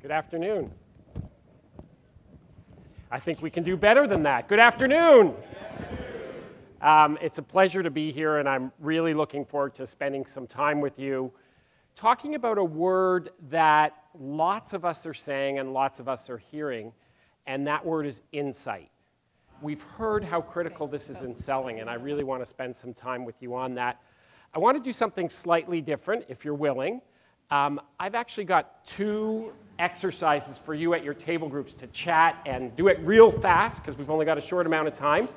Good afternoon. I think we can do better than that. Good afternoon. It's a pleasure to be here, and I'm really looking forward to spending some time with you talking about a word that lots of us are saying and lots of us are hearing, and that word is insight. We've heard how critical this is in selling, and I really want to spend some time with you on that. I want to do something slightly different, if you're willing. I've actually got 2 exercises for you at your table groups to chat and do it real fast because we've only got a short amount of time.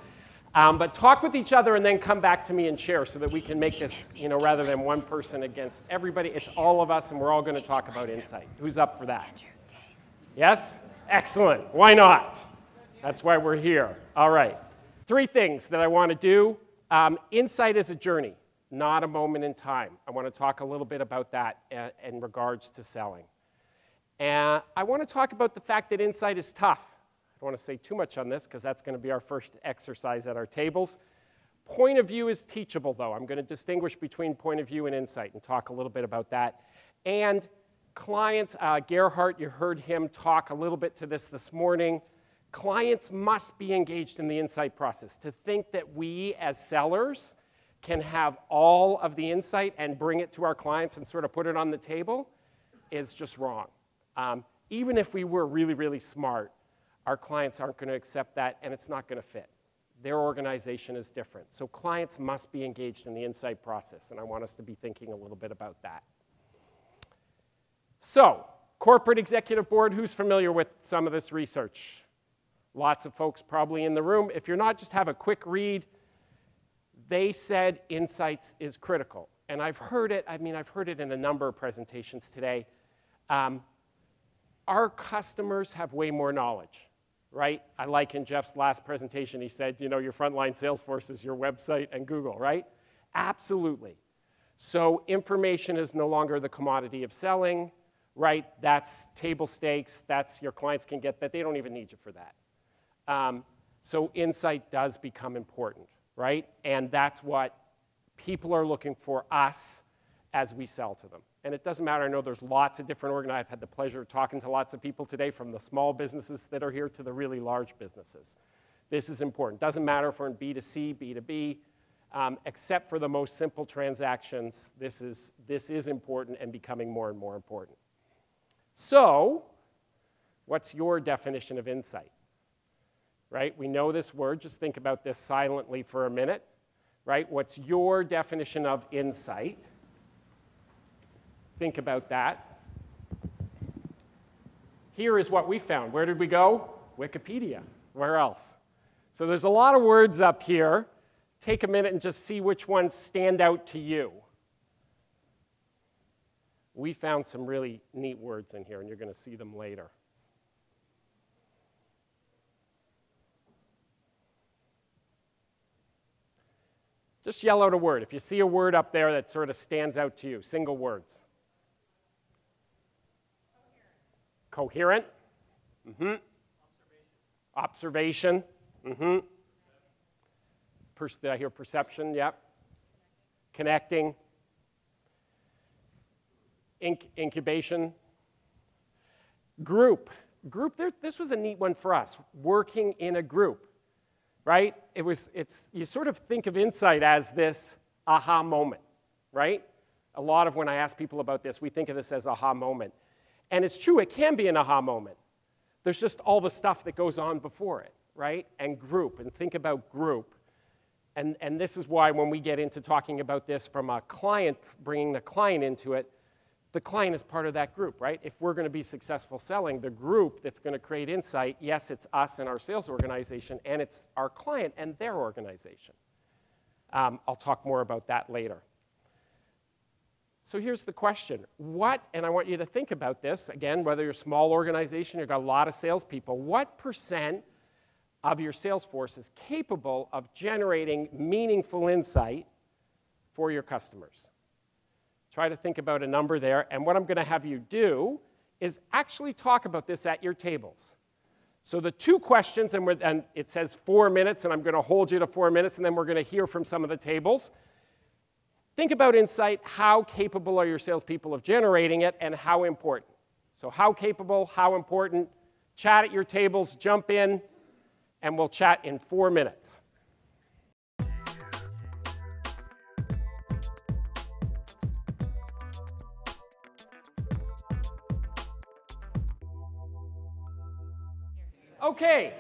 But talk with each other and then come back to me and share so that we can make this, rather than one person against everybody, it's all of us and we're all going to talk about insight. Who's up for that? Yes? Excellent. Why not? That's why we're here. All right. 3 things that I want to do. Insight is a journey, not a moment in time. I want to talk a little bit about that in regards to selling. And I want to talk about the fact that insight is tough. I don't want to say too much on this because that's going to be our first exercise at our tables. Point of view is teachable, though. I'm going to distinguish between point of view and insight and talk a little bit about that. And clients, Gerhardt, you heard him talk a little bit to this morning. Clients must be engaged in the insight process. To think that we as sellers can have all of the insight and bring it to our clients and sort of put it on the table is just wrong. Even if we were really, really smart, our clients aren't going to accept that, and it's not going to fit. Their organization is different. So clients must be engaged in the insight process, and I want us to be thinking a little bit about that. So, corporate executive board, who's familiar with some of this research? Lots of folks probably in the room. If you're not, just have a quick read. They said insights is critical. And I've heard it, I've heard it in a number of presentations today. Our customers have way more knowledge, right? I like in Jeff's last presentation, he said, your frontline sales force is your website and Google, right? Absolutely. So information is no longer the commodity of selling, right? That's table stakes. That's your clients can get that. They don't even need you for that. So insight does become important, right? And that's what people are looking for us as we sell to them. And it doesn't matter. I know there's lots of different organizations. I've had the pleasure of talking to lots of people today, from the small businesses that are here to the really large businesses. This is important. Doesn't matter if we're in B2C, B2B, except for the most simple transactions. This is important and becoming more and more important. So, what's your definition of insight? Right? We know this word. Just think about this silently for a minute. Right? What's your definition of insight? Think about that. Here is what we found. Where did we go? Wikipedia. Where else? So there's a lot of words up here. Take a minute and just see which ones stand out to you. We found some really neat words in here, and you're going to see them later. Just yell out a word. If you see a word up there that sort of stands out to you, single words. Coherent. Mm-hmm. Observation. Mm-hmm. Did I hear perception? Yep. Connecting. Incubation. Group. This was a neat one for us. Working in a group, right? You sort of think of insight as this aha moment, right? A lot of when I ask people about this, we think of this as aha moment. And it's true, it can be an aha moment. There's just all the stuff that goes on before it, right? And group, and think about group. And this is why when we get into talking about this from a client, bringing the client into it, the client is part of that group, right? If we're going to be successful selling, the group that's going to create insight, yes, it's us and our sales organization, and it's our client and their organization. I'll talk more about that later. So here's the question. And I want you to think about this, again, whether you're a small organization, you've got a lot of salespeople, what % of your sales force is capable of generating meaningful insight for your customers? Try to think about a number there, and what I'm going to have you do is actually talk about this at your tables. So the 2 questions, and it says 4 minutes, and I'm going to hold you to 4 minutes, and then we're going to hear from some of the tables. Think about insight. How capable are your salespeople of generating it, and how important? So how capable, how important? Chat at your tables, jump in, and we'll chat in 4 minutes. Okay,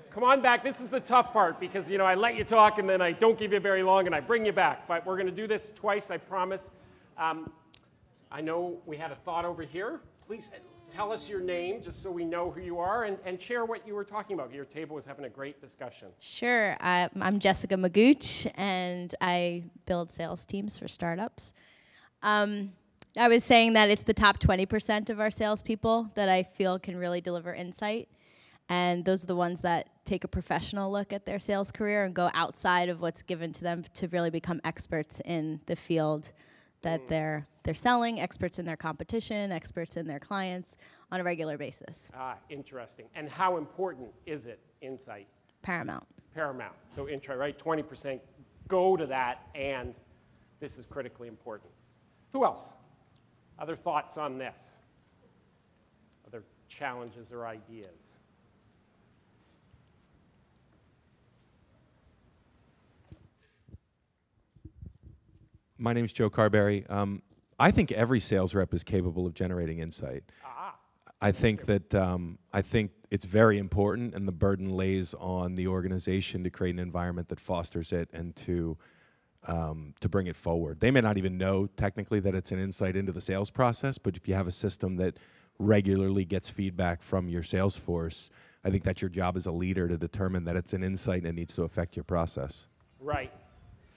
come on back. This is the tough part because, you know, I let you talk and then I don't give you very long and I bring you back. But we're going to do this twice, I promise. I know we had a thought over here. Please tell us your name just so we know who you are and share what you were talking about. Your table was having a great discussion. Sure. I'm Jessica Magooch, and I build sales teams for startups. I was saying that it's the top 20% of our salespeople that I feel can really deliver insight. And those are the ones that take a professional look at their sales career and go outside of what's given to them to really become experts in the field that they're selling, experts in their competition, experts in their clients on a regular basis. Ah, interesting. And how important is it, insight? Paramount. Paramount. So right? 20% go to that, and this is critically important. Who else? Other thoughts on this? Other challenges or ideas? My name's Joe Carberry. I think every sales rep is capable of generating insight. I think it's very important, and the burden lays on the organization to create an environment that fosters it and to bring it forward. They may not even know technically that it's an insight into the sales process, but if you have a system that regularly gets feedback from your sales force, I think that's your job as a leader to determine that it's an insight and it needs to affect your process. Right.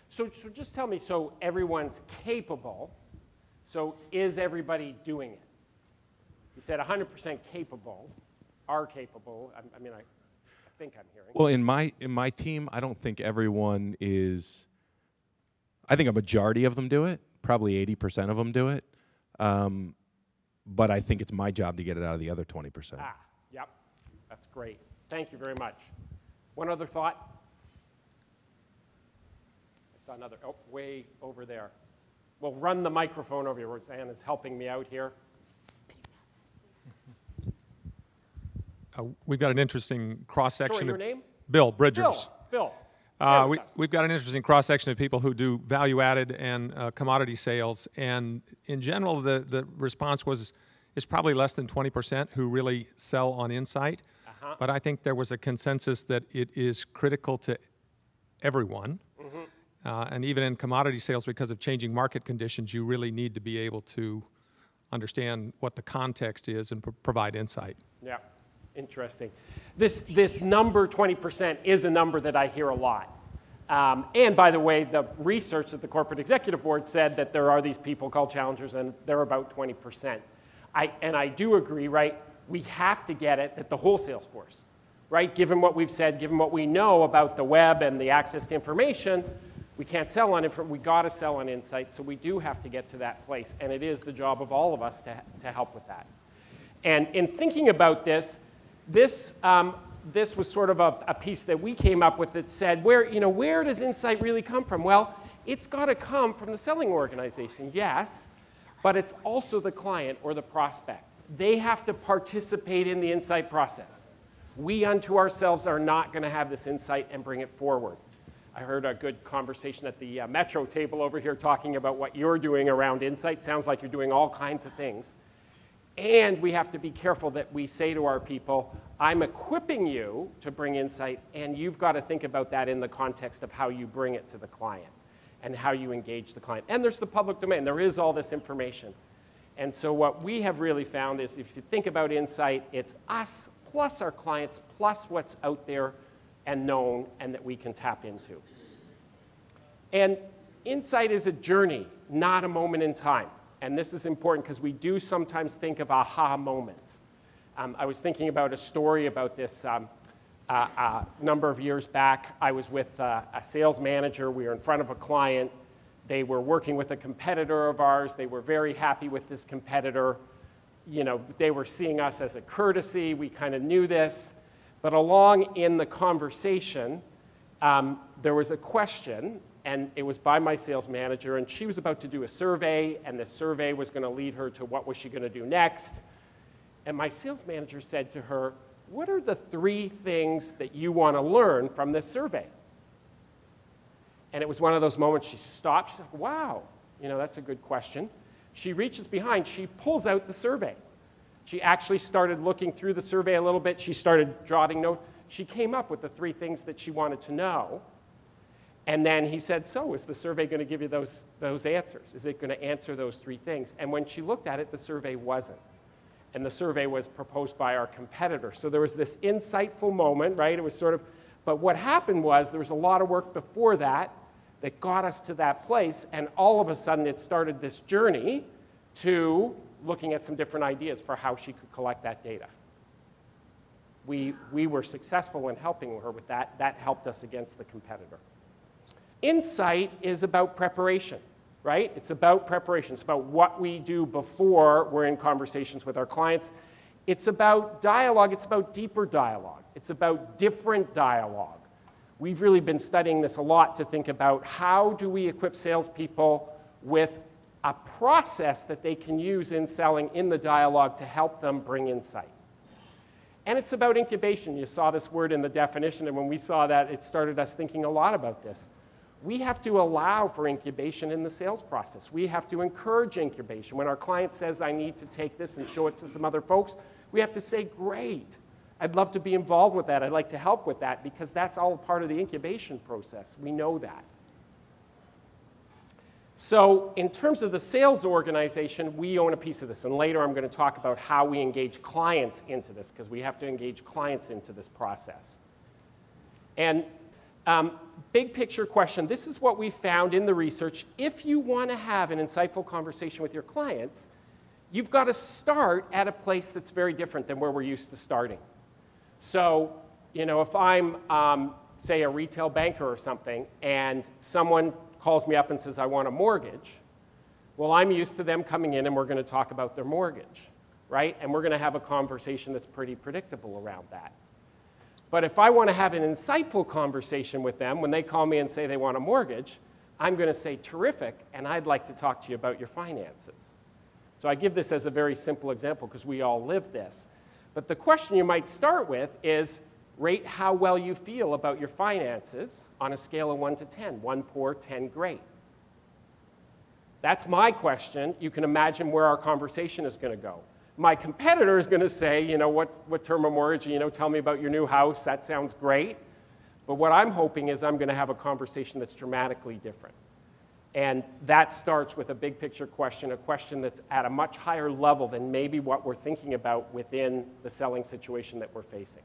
So just tell me, so everyone's capable, so is everybody doing it? You said 100% capable, are capable. I mean, I think I'm hearing. Well, in my team, I don't think everyone is. I think a majority of them do it. Probably 80% of them do it. But I think it's my job to get it out of the other 20%. Ah, yep. That's great. Thank you very much. One other thought? I saw another. Oh, way over there. We'll run the microphone over here. Roseanne is helping me out here. We've got an interesting cross-section. Sorry, your name? Bill Bridgers. Bill. We've got an interesting cross-section of people who do value-added and commodity sales, and in general, the response is probably less than 20% who really sell on insight. But I think there was a consensus that it is critical to everyone, and even in commodity sales, because of changing market conditions, you really need to be able to understand what the context is and provide insight. Yeah. Interesting. This number, 20%, is a number that I hear a lot. And by the way, the research at the Corporate Executive Board said that there are these people called challengers, and they're about 20%. And I do agree, right? We have to get it at the whole sales force, right? Given what we've said, given what we know about the web and the access to information, we can't sell on information. We got to sell on insight, so we do have to get to that place. And it is the job of all of us to help with that. And in thinking about this, this was sort of a piece that we came up with that said, where does insight really come from? Well, it's got to come from the selling organization, yes, but it's also the client or the prospect. They have to participate in the insight process. We unto ourselves are not going to have this insight and bring it forward. I heard a good conversation at the Metro table over here talking about what you're doing around insight. Sounds like you're doing all kinds of things. And we have to be careful that we say to our people, I'm equipping you to bring insight, and you've got to think about that in the context of how you bring it to the client and how you engage the client. And there's the public domain. There is all this information. And so what we have really found is if you think about insight, it's us plus our clients plus what's out there and known and that we can tap into. And insight is a journey, not a moment in time. And this is important because we do sometimes think of aha moments. I was thinking about a story about this a number of years back. I was with a sales manager. We were in front of a client. They were working with a competitor of ours. They were very happy with this competitor. They were seeing us as a courtesy. We kind of knew this. But along in the conversation, there was a question, and it was by my sales manager, and she was about to do a survey, and the survey was going to lead her to what was she going to do next. And my sales manager said to her, what are the 3 things that you want to learn from this survey? And it was one of those moments she stopped. She's like, wow, that's a good question. She reaches behind. She pulls out the survey. She actually started looking through the survey a little bit. She started jotting notes. She came up with the 3 things that she wanted to know. And then he said, so is the survey going to give you those answers? Is it going to answer those 3 things? And when she looked at it, the survey wasn't. And the survey was proposed by our competitor. So there was this insightful moment, right? It was sort of, but what happened was there was a lot of work before that that got us to that place. And all of a sudden, it started this journey to looking at some different ideas for how she could collect that data. We were successful in helping her with that. That helped us against the competitor. Insight is about preparation, right? It's about preparation. It's about what we do before we're in conversations with our clients. It's about dialogue. It's about deeper dialogue. It's about different dialogue. We've really been studying this a lot to think about how do we equip salespeople with a process that they can use in selling in the dialogue to help them bring insight. And it's about incubation. You saw this word in the definition, and when we saw that, it started us thinking a lot about this. We have to allow for incubation in the sales process. We have to encourage incubation. When our client says, I need to take this and show it to some other folks, we have to say, great. I'd love to be involved with that. I'd like to help with that, because that's all part of the incubation process. We know that. So in terms of the sales organization, we own a piece of this. And later I'm going to talk about how we engage clients into this, because we have to engage clients into this process. And big picture question, this is what we found in the research. If you want to have an insightful conversation with your clients, you've got to start at a place that's very different than where we're used to starting. So, if I'm, say, a retail banker or something, and someone calls me up and says, I want a mortgage, well, I'm used to them coming in and we're going to talk about their mortgage, right? And we're going to have a conversation that's pretty predictable around that. But if I want to have an insightful conversation with them, when they call me and say they want a mortgage, I'm going to say, terrific, and I'd like to talk to you about your finances. So I give this as a very simple example because we all live this. But the question you might start with is, rate how well you feel about your finances on a scale of 1 to 10. 1 poor, 10 great. That's my question. You can imagine where our conversation is going to go. My competitor is going to say, what term of mortgage, tell me about your new house. That sounds great. But what I'm hoping is I'm going to have a conversation that's dramatically different. And that starts with a big picture question, a question that's at a much higher level than maybe what we're thinking about within the selling situation that we're facing.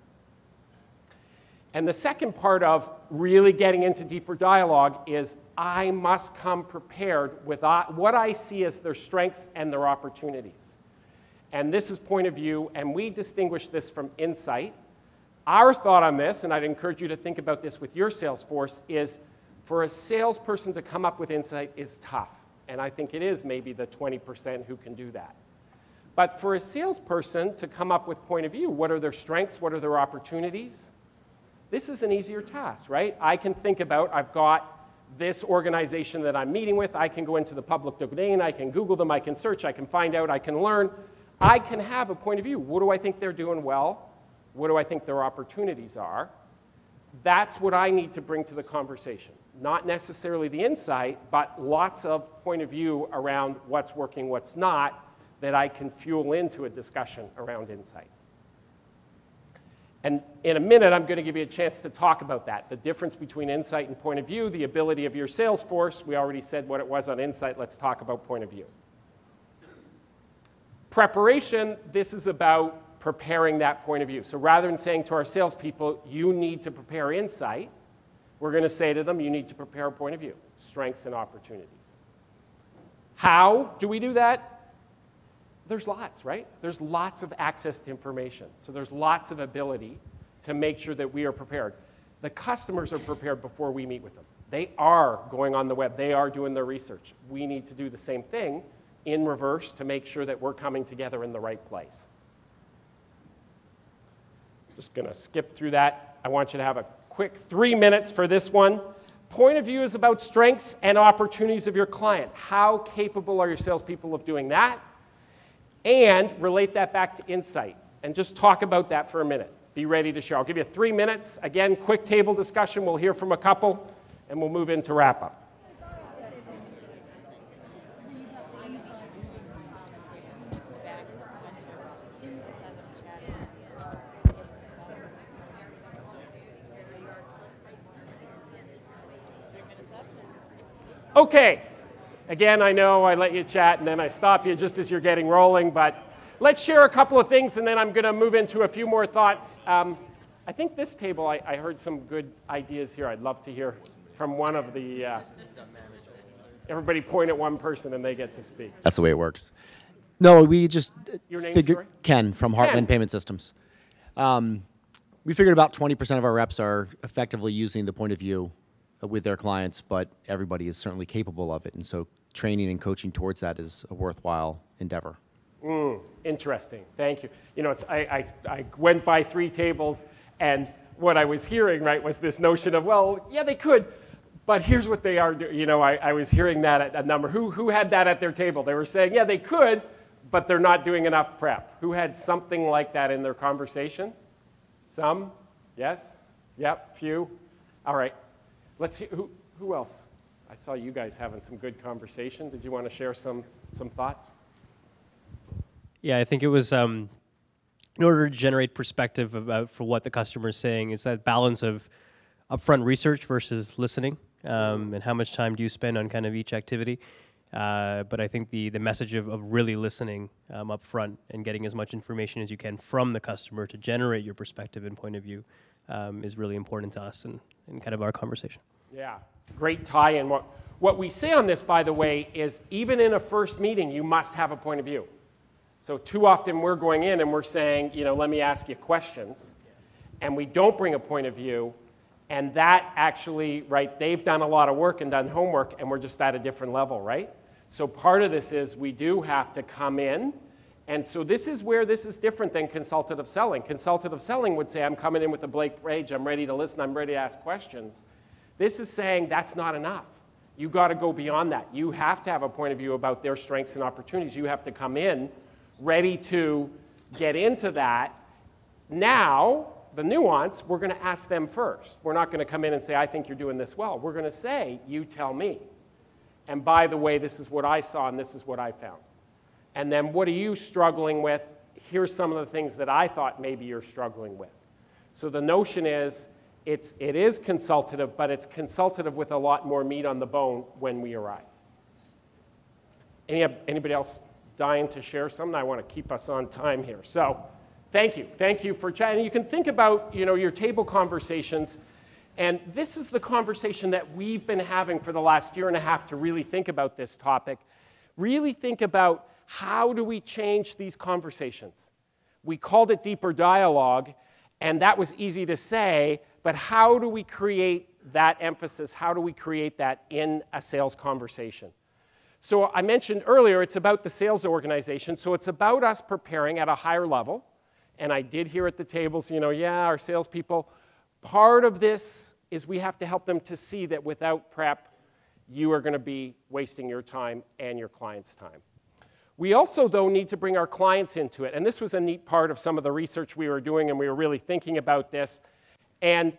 And the second part of really getting into deeper dialogue is I must come prepared with what I see as their strengths and their opportunities. And this is point of view, and we distinguish this from insight. Our thought on this, and I'd encourage you to think about this with your sales force, is for a salesperson to come up with insight is tough. And I think it is maybe the 20% who can do that. But for a salesperson to come up with point of view, what are their strengths, what are their opportunities? This is an easier task, right? I can think about, I've got this organization that I'm meeting with. I can go into the public domain. I can Google them. I can search. I can find out. I can learn. I can have a point of view. What do I think they're doing well? What do I think their opportunities are? That's what I need to bring to the conversation. Not necessarily the insight, but lots of point of view around what's working, what's not, that I can fuel into a discussion around insight. And in a minute, I'm going to give you a chance to talk about that, the difference between insight and point of view, the ability of your sales force. We already said what it was on insight. Let's talk about point of view. Preparation, this is about preparing that point of view. So rather than saying to our salespeople, you need to prepare insight, we're going to say to them, you need to prepare a point of view, strengths and opportunities. How do we do that? There's lots, right? There's lots of access to information. So there's lots of ability to make sure that we are prepared. The customers are prepared before we meet with them. They are going on the web. They are doing their research. We need to do the same thing in reverse to make sure that we're coming together in the right place. Just going to skip through that. I want you to have a quick 3 minutes for this one. Point of view is about strengths and opportunities of your client. How capable are your salespeople of doing that? And relate that back to insight. And just talk about that for a minute. Be ready to share. I'll give you 3 minutes. Again, quick table discussion. We'll hear from a couple, and we'll move into wrap-up. Okay, again, I know I let you chat and then I stop you just as you're getting rolling, but let's share a couple of things and then I'm going to move into a few more thoughts. I think this table, I heard some good ideas here. I'd love to hear from one of the, everybody point at one person and they get to speak. That's the way it works. No, we just Your name, figured, sorry? Ken from Heartland Ken. Payment Systems. We figured about 20% of our reps are effectively using the point of view with their clients, but everybody is certainly capable of it. And so training and coaching towards that is a worthwhile endeavor. Interesting. Thank you. You know, I went by 3 tables, and what I was hearing, right, was this notion of, well, yeah, they could, but here's what they are doing. You know, I was hearing that at a number. Who had that at their table? They were saying, yeah, they could, but they're not doing enough prep. Who had something like that in their conversation? Some? Yes? Yep, few. All right. Let's hear, who else? I saw you guys having some good conversation. Did you want to share some thoughts? Yeah, I think it was in order to generate perspective about for what the customer is saying, is that balance of upfront research versus listening, and how much time do you spend on kind of each activity. But I think the message of really listening up front and getting as much information as you can from the customer to generate your perspective and point of view is really important to us and kind of our conversation. Yeah, great tie-in. What we say on this, by the way, is even in a first meeting, you must have a point of view. So too often we're going in and we're saying, you know, let me ask you questions, and we don't bring a point of view, and that actually, right, they've done a lot of work and done homework, and we're just at a different level, right? So part of this is we do have to come in, and so this is where this is different than consultative selling. Consultative selling would say, I'm coming in with a blank page, I'm ready to listen, I'm ready to ask questions. This is saying that's not enough. You got to go beyond that. You have to have a point of view about their strengths and opportunities. You have to come in ready to get into that. Now, the nuance, we're going to ask them first. We're not going to come in and say, I think you're doing this well. We're going to say, you tell me. And by the way, this is what I saw and this is what I found. And then what are you struggling with? Here's some of the things that I thought maybe you're struggling with. So the notion is, it is consultative, but it's consultative with a lot more meat on the bone when we arrive. Anybody else dying to share something? I want to keep us on time here. So thank you. Thank you for chatting. You can think about, you know, your table conversations. And this is the conversation that we've been having for the last year and a half to really think about this topic. Really think about how do we change these conversations. We called it deeper dialogue, and that was easy to say, but how do we create that emphasis? How do we create that in a sales conversation? So I mentioned earlier, it's about the sales organization. So it's about us preparing at a higher level. And I did hear at the tables, you know, yeah, our salespeople. Part of this is we have to help them to see that without prep, you are going to be wasting your time and your client's time. We also, though, need to bring our clients into it. And this was a neat part of some of the research we were doing, and we were really thinking about this. And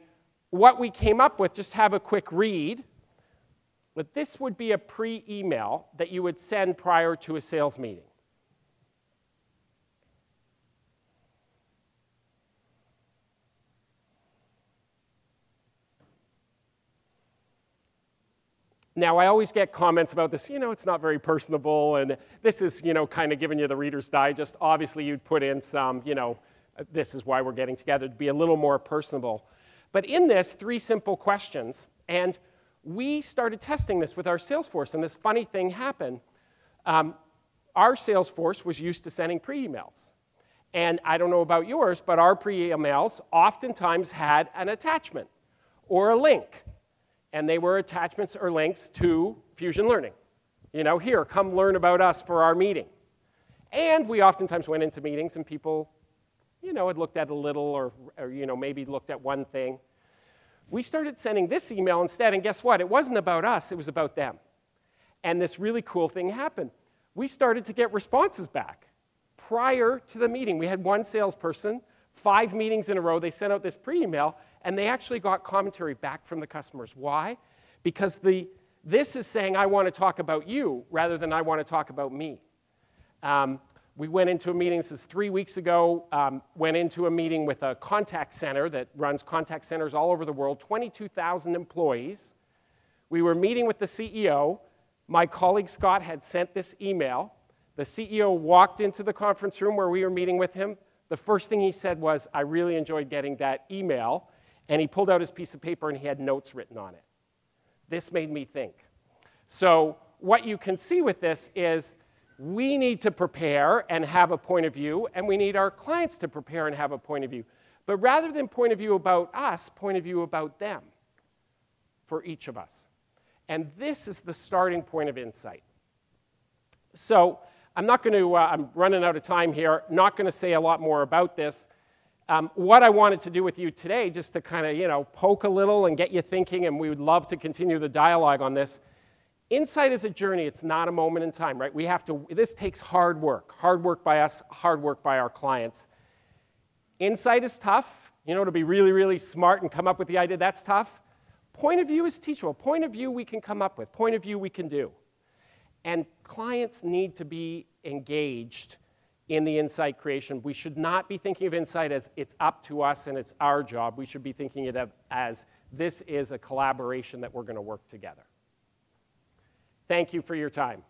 what we came up with, just have a quick read, but this would be a pre-email that you would send prior to a sales meeting. Now, I always get comments about this, you know, it's not very personable, and this is, you know, kind of giving you the Reader's Digest. Obviously, you'd put in some, you know, this is why we're getting together, to be a little more personable. But in this, 3 simple questions, and we started testing this with our sales force, and this funny thing happened. Our sales force was used to sending pre-emails. And I don't know about yours, but our pre-emails oftentimes had an attachment or a link. And they were attachments or links to Fusion Learning. You know, here, come learn about us for our meeting. And we oftentimes went into meetings and people, you know, had looked at a little or you know, maybe looked at one thing. we started sending this email instead, and guess what? It wasn't about us, it was about them. And this really cool thing happened. We started to get responses back. Prior to the meeting, we had one salesperson, 5 meetings in a row, they sent out this pre-email, and they actually got commentary back from the customers. Why? Because this is saying, I want to talk about you, rather than I want to talk about me. We went into a meeting, this is 3 weeks ago, went into a meeting with a contact center that runs contact centers all over the world, 22,000 employees. We were meeting with the CEO. My colleague Scott had sent this email. The CEO walked into the conference room where we were meeting with him. The first thing he said was, I really enjoyed getting that email. And he pulled out his piece of paper and he had notes written on it. This made me think. So what you can see with this is we need to prepare and have a point of view, and we need our clients to prepare and have a point of view. But rather than point of view about us, point of view about them for each of us. And this is the starting point of insight. So I'm not going to, I'm running out of time here, not going to say a lot more about this. What I wanted to do with you today, just to kind of, poke a little and get you thinking, and we would love to continue the dialogue on this. Insight is a journey. It's not a moment in time, right? This takes hard work by us, hard work by our clients. Insight is tough, to be really, really smart and come up with the idea, that's tough. Point of view is teachable. Point of view we can come up with. Point of view we can do. And clients need to be engaged in the insight creation. We should not be thinking of insight as it's up to us and it's our job. We should be thinking of it as this is a collaboration that we're going to work together. Thank you for your time.